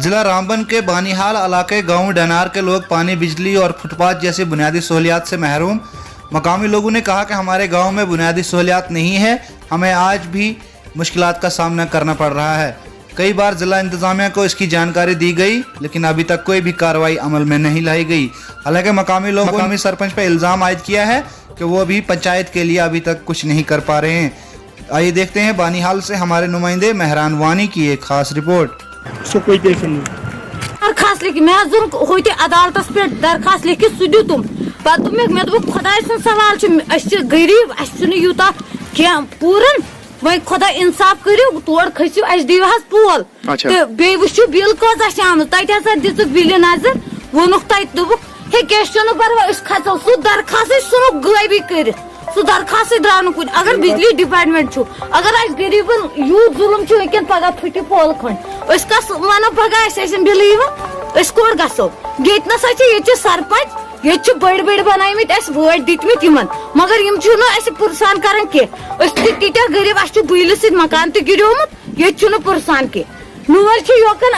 जिला रामबन के बानीहाल इलाके गांव डनार के लोग पानी, बिजली और फुटपाथ जैसी बुनियादी सहूलियात से महरूम। मकामी लोगों ने कहा कि हमारे गांव में बुनियादी सहूलियात नहीं है, हमें आज भी मुश्किलात का सामना करना पड़ रहा है। कई बार जिला इंतजामिया को इसकी जानकारी दी गई, लेकिन अभी तक कोई भी कार्रवाई अमल में नहीं लाई गई। हालांकि मकामी लोगों ने मकामी सरपंच पर इल्ज़ाम आयद किया है कि वो भी पंचायत के लिए अभी तक कुछ नहीं कर पा रहे हैं। आइए देखते हैं बानीहाल से हमारे नुमाइंदे मेहरान वानी की एक खास रिपोर्ट। दरखास्त लिखी मैं होते अदालत पे दरखास्त लिखी सह दुम पे मे दोप खुदा सवाल गरीब यूता क्या पूरन वही खुदा इंसाफ करो तोड़ खसो दिव पोल तो बे वो बिल कस आम तथा दिख बिल नजर वोनुक दोप हे क्या परवाह खसो सह दरखास्त सुन गायबी कर सह दरखास्त द्राव न कुन। अगर बिजली डिपार्टमेंट अगर गरीबन यूत जुलम वनकन पगह फुट पोल खंड कस वनो पगह बिल कोर गो ये ना सरपंच ये बड़ बड़ बनामत वोट दितमत मगर पुरसान कर तीत गरीब बिल सत मकान तो गिरोमुत ये पुरसान की नूर योकन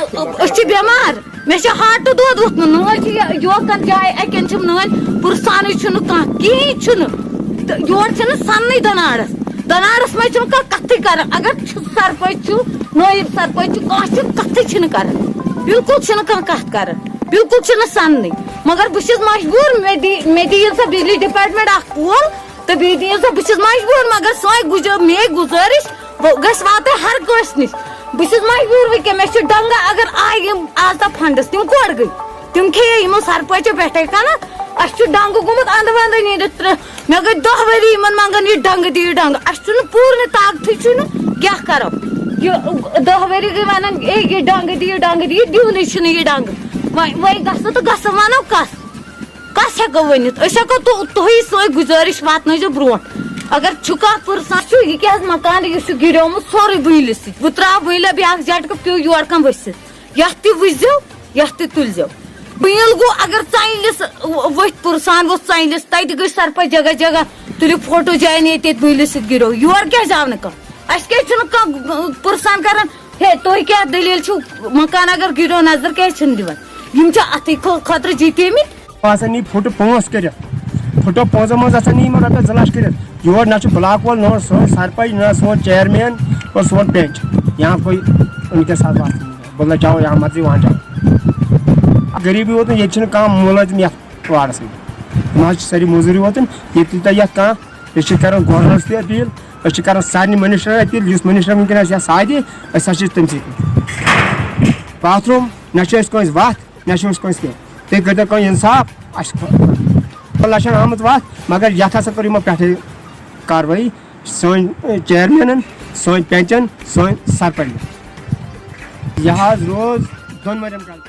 बेमार मे हार्ट दौद वोथमुत नूर योकन जाए अकन नून पुरसान कहीं योर सन्न दनारस मे कथ कर अगर सरपंच नायब सरपंच कथ कर बिल्कुल कथ कर बिल्कुल सन्न मगर बहुत मजबूर मे दी बिजली डिपार्टमेंट पोल तो बे दी बहुत मजबूर मगर सो मे गुजारिश गस वात हर कस नश बहुत मजबूर वह मे डंगा अगर आय आज तक फंडस तम कोर गई तम खे सरपंचो पे कन डंग गुमुत अंद वंद नीरत मे गई 10 वरी मंगन ये डंग दी डंग पूर्ण ताकत क्या करो 10 वरी गई वन ये डंग दी दिवन ये डंग वही गस तो गस वनो कस हेको वनित हेको तुही सो गुजारिश वात ब्रो अगर कह पुरसान यह क्या मकान यह गिरोमुत सोरे बिल बह त्रा बिल ब्या झटक पो योर कम वसित यथ तुजो यथ तुलजो बिल गो अगर चलिस वथ पुरसान वो चलिस तत गई सरपंच जगह जगह तुल फोटो जान ये बिल सत गिरो योर क्या जाव न क्या पुरसान कर हे तुम क्या दलील मकान अगर गिरो नजर क्या दिवान अत खतर जीतमत फोटो 5 कर फोटो 5 मज नीम रपे 2 लाख कर योर ना ब्लॉक वोल ना सो सरपंच ना सो चेयरमैन और सो पेंच यहाँ कोई उनके साथ बात नहीं बोला जाओ यहाँ मत वहाँ जाओ गरीबी वोत ये मुलाजिम ये वार्डस में सारी मजूरी वोतन ये कर गवर्नरस तह अपील कर सारे मिनिस्टर अपील मिनिस्टर वनकन सादि तम बाथरूम ना वत ना तुम कर इंसाफ 2 लाख आमत वत मगर ये कर पे कार्रवाई सन चेयरमैन सन पेंचन सन सरपंच यह रोज 2 मरियम